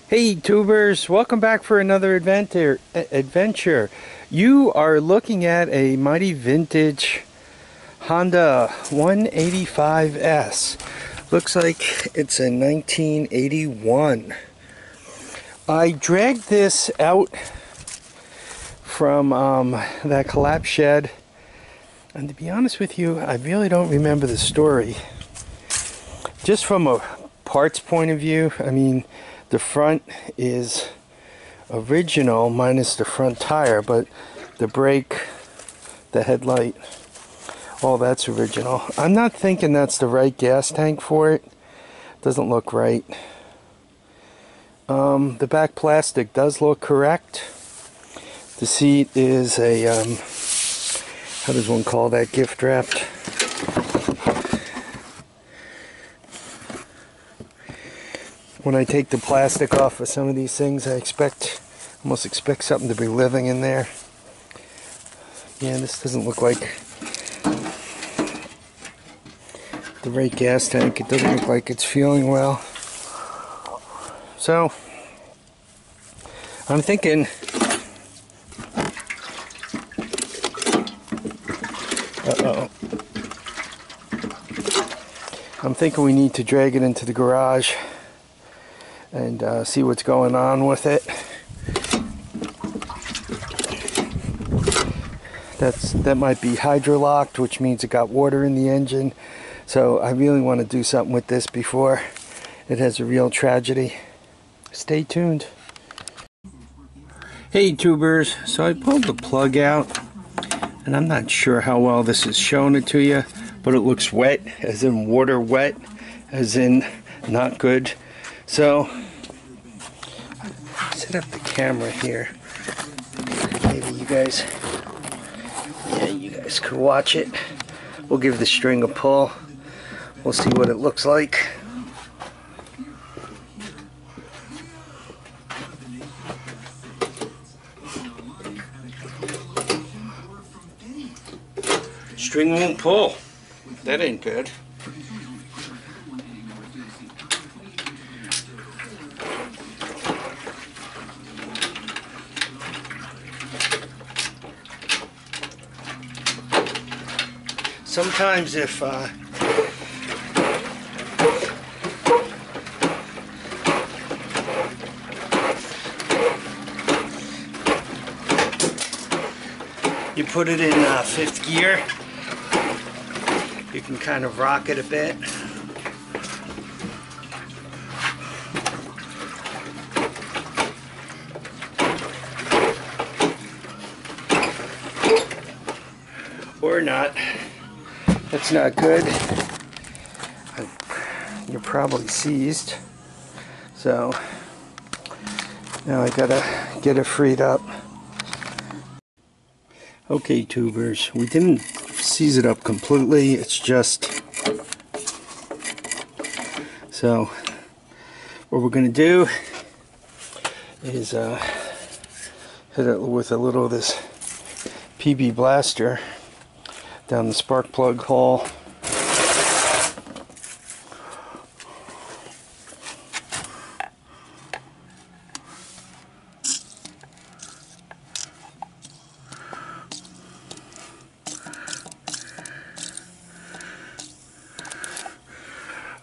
Hey tubers, welcome back for another adventure. You are looking at a mighty vintage Honda 185S. Looks like it's a 1981. I dragged this out from that collapsed shed, and to be honest with you, I really don't remember the story. Just from a parts point of view, I mean, the front is original minus the front tire, but the brake, the headlight, all that's original. I'm not thinking that's the right gas tank for it. Doesn't look right. The back plastic does look correct. The seat is a, how does one call that, gift wrapped? When I take the plastic off of some of these things, I almost expect something to be living in there. Yeah, this doesn't look like the right gas tank. It doesn't look like it's fueling well. So, I'm thinking, I'm thinking we need to drag it into the garage and see what's going on with it. That might be hydrolocked, which means it got water in the engine. So I really want to do something with this before it has a real tragedy. Stay tuned. Hey tubers, so I pulled the plug out, and I'm not sure how well this is showing it to you, but it looks wet, as in water wet, as in not good. So set up the camera here. Maybe you guys could watch it. We'll give the string a pull. We'll see what it looks like. String won't pull. That ain't good. Sometimes if you put it in fifth gear, you can kind of rock it a bit. Or not. That's not good. You're probably seized. So now I gotta get it freed up. Okay tubers, we didn't seize it up completely, it's just, so what we're gonna do is hit it with a little of this PB blaster down the spark plug hole.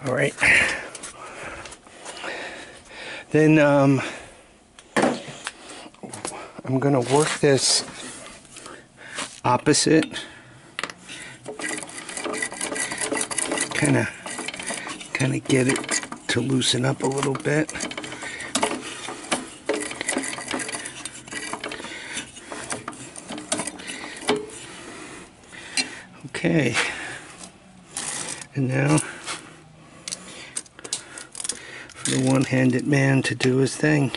All right. Then I'm gonna work this opposite. Kind of get it to loosen up a little bit. Okay, and now for the one-handed man to do his thing.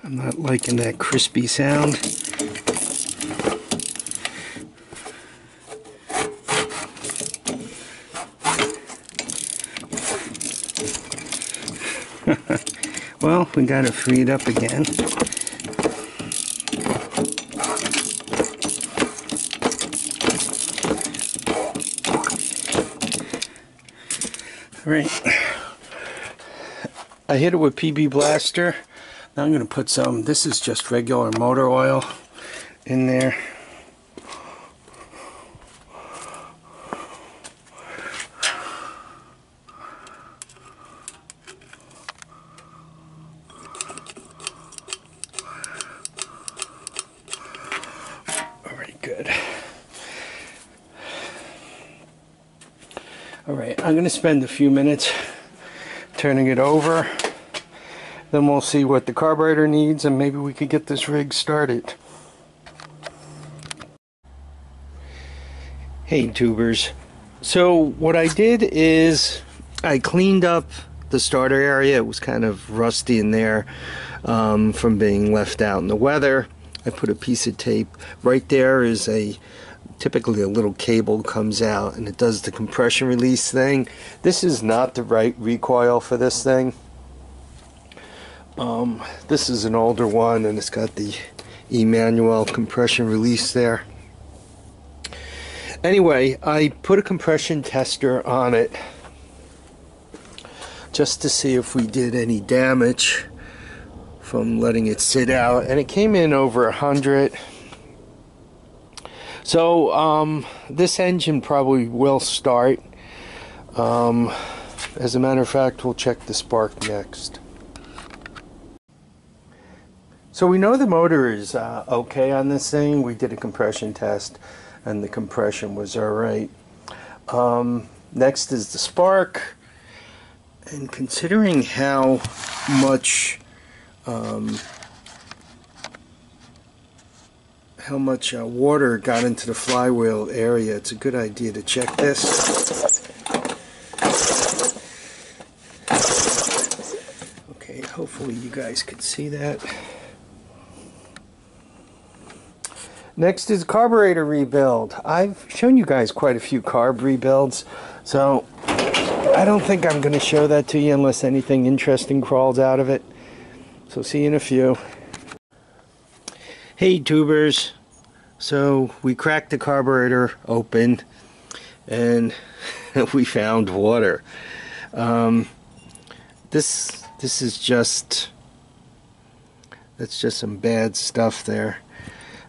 I'm not liking that crispy sound. Well, we got it freed up again. All right. I hit it with PB Blaster. Now I'm going to put some, this is just regular motor oil in there. Alright, good. Alright, I'm going to spend a few minutes turning it over. Then we'll see what the carburetor needs and maybe we could get this rig started. Hey tubers. So what I did is I cleaned up the starter area. It was kind of rusty in there from being left out in the weather. I put a piece of tape. Right there is typically a little cable comes out and it does the compression release thing. This is not the right recoil for this thing. This is an older one and it's got the Emmanuel compression release there. Anyway, I put a compression tester on it just to see if we did any damage from letting it sit out, and it came in over 100. So this engine probably will start. As a matter of fact, we'll check the spark next. So we know the motor is okay on this thing. We did a compression test and the compression was alright. Next is the spark, and considering how much water got into the flywheel area, it's a good idea to check this. Okay, hopefully you guys can see that. Next is carburetor rebuild. I've shown you guys quite a few carb rebuilds, so I don't think I'm going to show that to you unless anything interesting crawls out of it. So see you in a few. Hey tubers. So we cracked the carburetor open and we found water. This is just, that's just some bad stuff there.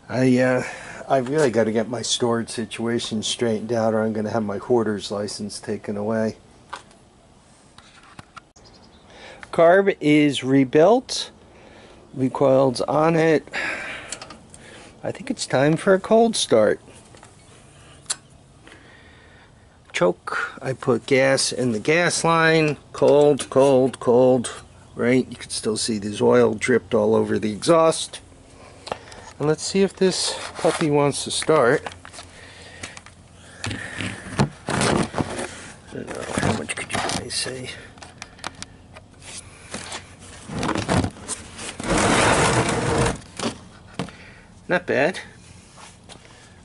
I really got to get my storage situation straightened out, or I'm going to have my hoarder's license taken away. Carb is rebuilt. Recoil's on it. I think it's time for a cold start. Choke. I put gas in the gas line. Cold, cold, cold. Right? You can still see there's oil dripped all over the exhaust. And let's see if this puppy wants to start. I don't know, how much could you guys see? Not bad.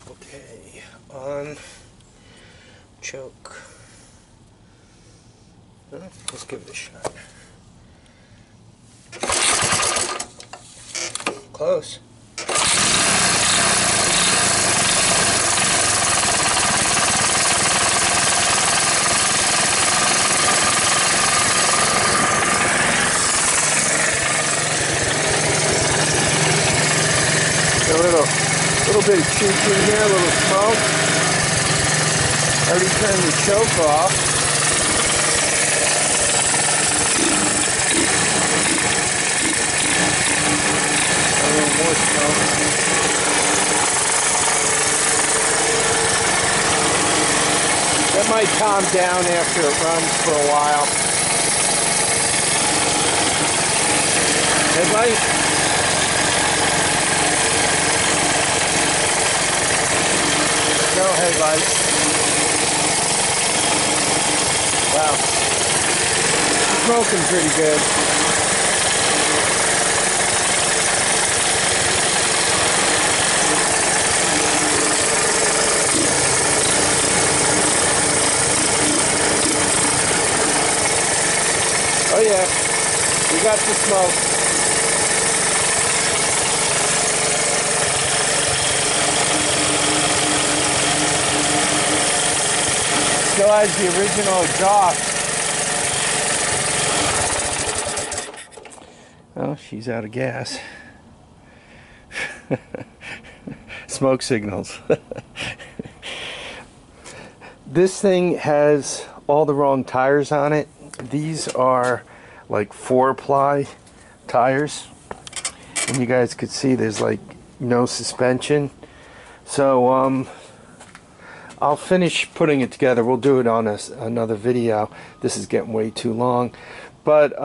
Okay, on, choke. Well, let's give it a shot. Close. A little bit of cheek in here, a little smoke. Already turned the choke off. A little more smoke. That might calm down after it runs for a while. Headlight. No headlights. Wow. Smoking pretty good. Oh yeah. We got the smoke. Still has the original exhaust. Oh, she's out of gas. Smoke signals. This thing has all the wrong tires on it. These are like 4-ply tires, and you guys could see there's like no suspension. So I'll finish putting it together. We'll do it on another video. This is getting way too long, but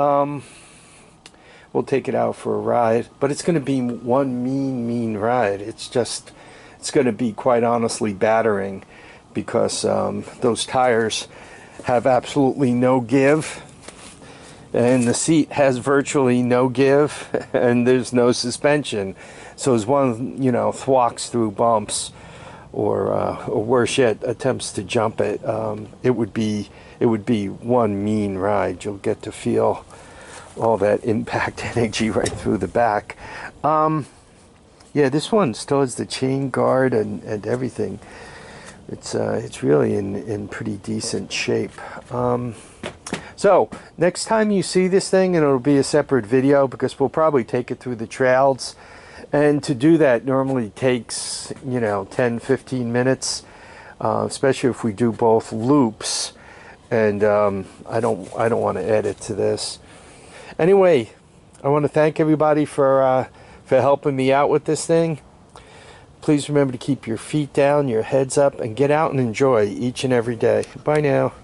we'll take it out for a ride. But it's going to be one mean ride. It's going to be, quite honestly, battering, because those tires have absolutely no give, and the seat has virtually no give, and there's no suspension. So as one, you know, thwacks through bumps, or worse yet, attempts to jump it, it would be one mean ride. You'll get to feel all that impact energy right through the back. Yeah, this one still has the chain guard and everything. It's really in pretty decent shape. So next time you see this thing, and it'll be a separate video because we'll probably take it through the trails, and to do that normally takes, you know, 10-15 minutes, especially if we do both loops, and I don't want to edit to this. Anyway, I want to thank everybody for helping me out with this thing. Please remember to keep your feet down, your heads up, and get out and enjoy each and every day. Bye now.